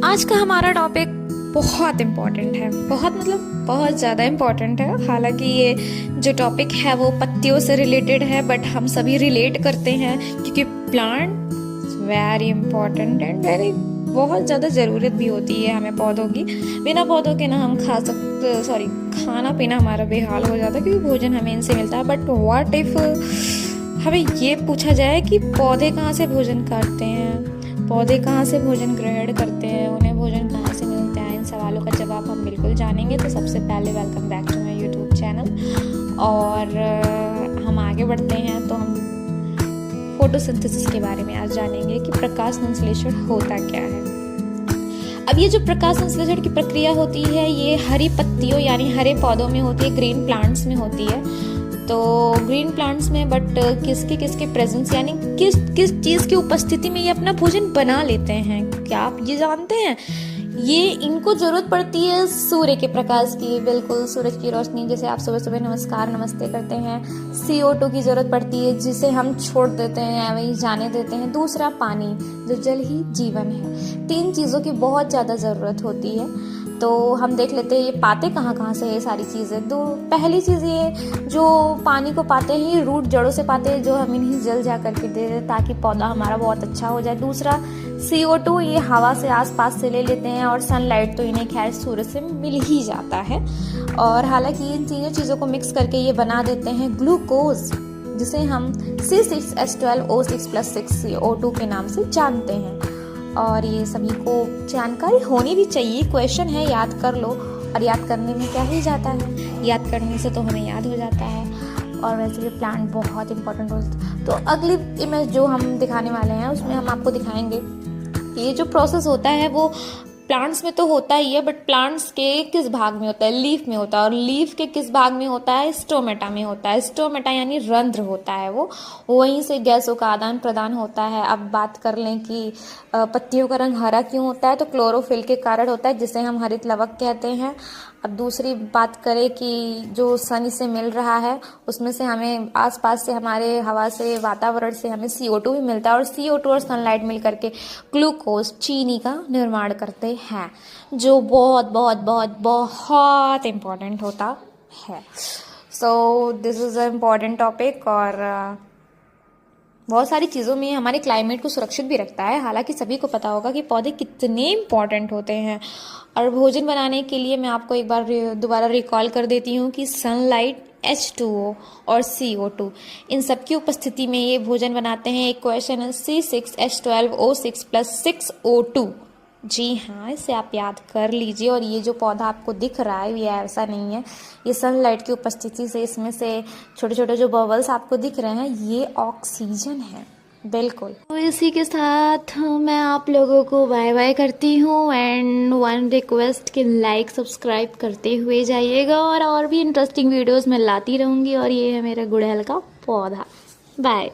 आज का हमारा टॉपिक बहुत इम्पॉर्टेंट है, बहुत मतलब बहुत ज़्यादा इम्पॉर्टेंट है। हालांकि ये जो टॉपिक है वो पत्तियों से रिलेटेड है, बट हम सभी रिलेट करते हैं क्योंकि plant very important and very बहुत ज़्यादा ज़रूरत भी होती है हमें पौधों की। बिना पौधों के ना हम खाना पीना हमारा बेहाल हो जाता है क्योंकि भोजन हमें इनसे मिलता है। बट व्हाट इफ हमें ये पूछा जाए कि पौधे कहाँ से भोजन करते हैं, पौधे कहाँ से भोजन ग्रहण करते हैं, उन्हें भोजन कहाँ से मिलता है, इन सवालों का जवाब हम बिल्कुल जानेंगे। तो सबसे पहले welcome back to my YouTube channel. और हम आगे बढ़ते हैं तो हम फोटोसिंथेसिस के बारे में आज जानेंगे कि प्रकाश संश्लेषण होता क्या है। अब ये जो प्रकाश संश्लेषण की प्रक्रिया होती है ये हरी पत्तियों यानी हरे पौधों में होती है, ग्रीन प्लांट्स में होती है। तो ग्रीन प्लांट्स में बट किसके प्रेजेंस यानी किस चीज़ की उपस्थिति में ये अपना भोजन बना लेते हैं, क्या आप ये जानते हैं? ये इनको जरूरत पड़ती है सूर्य के प्रकाश की, बिल्कुल सूरज की रोशनी। जैसे आप सुबह सुबह नमस्कार नमस्ते करते हैं, CO2 की जरूरत पड़ती है जिसे हम छोड़ देते हैं, वही जाने देते हैं। दूसरा पानी, जो जल ही जीवन है। 3 चीज़ों की बहुत ज़्यादा ज़रूरत होती है। तो हम देख लेते हैं ये पाते कहाँ से ये सारी चीज़ें। तो पहली चीज़ ये जो पानी को पाते हैं ये रूट जड़ों से पाते हैं, जो हम इन्हीं जल जा करके दे दें ताकि पौधा हमारा बहुत अच्छा हो जाए। दूसरा CO2 ये हवा से आसपास से ले लेते हैं, और सनलाइट तो इन्हें खैर सूरज से मिल ही जाता है। और हालांकि इन तीनों चीज़ों को मिक्स करके ये बना देते हैं ग्लूकोज, जिसे हम C6H12O6+6CO2 के नाम से जानते हैं। और ये सभी को जानकारी होनी भी चाहिए, क्वेश्चन है याद कर लो। और याद करने में क्या ही जाता है, याद करने से तो हमें याद हो जाता है। और वैसे भी प्लांट बहुत इंपॉर्टेंट होता है। तो अगली इमेज जो हम दिखाने वाले हैं उसमें हम आपको दिखाएंगे कि ये जो प्रोसेस होता है वो प्लांट्स में तो होता ही है, बट प्लांट्स के किस भाग में होता है? लीफ में होता है। और लीफ के किस भाग में होता है? स्टोमेटा में होता है। स्टोमेटा यानी रंध्र होता है वो, वहीं से गैसों का आदान प्रदान होता है। अब बात कर लें कि पत्तियों का रंग हरा क्यों होता है, तो क्लोरोफिल के कारण होता है, जिसे हम हरित लवक कहते हैं। अब दूसरी बात करें कि जो सन से मिल रहा है उसमें से हमें आसपास से हमारे हवा से वातावरण से हमें CO2 भी मिलता है, और CO2 और सनलाइट मिल करके ग्लूकोज चीनी का निर्माण करते हैं, जो बहुत बहुत बहुत बहुत इम्पोर्टेंट होता है। So this is a important topic. और बहुत सारी चीज़ों में हमारे क्लाइमेट को सुरक्षित भी रखता है। हालांकि सभी को पता होगा कि पौधे कितने इम्पॉर्टेंट होते हैं। और भोजन बनाने के लिए मैं आपको एक बार दोबारा रिकॉल कर देती हूँ कि सनलाइट, H2O और CO2 इन सब की उपस्थिति में ये भोजन बनाते हैं। एक क्वेश्चन है C6H12O6+6O2। जी हाँ, इसे आप याद कर लीजिए। और ये जो पौधा आपको दिख रहा है ये ऐसा नहीं है, ये सनलाइट की उपस्थिति से इसमें से छोटे छोटे जो बबल्स आपको दिख रहे हैं ये ऑक्सीजन है, बिल्कुल। तो इसी के साथ मैं आप लोगों को बाय बाय करती हूँ। एंड वन रिक्वेस्ट कि लाइक सब्सक्राइब करते हुए जाइएगा, और भी इंटरेस्टिंग वीडियोस मैं लाती रहूँगी। और ये है मेरा गुड़हल का पौधा। बाय।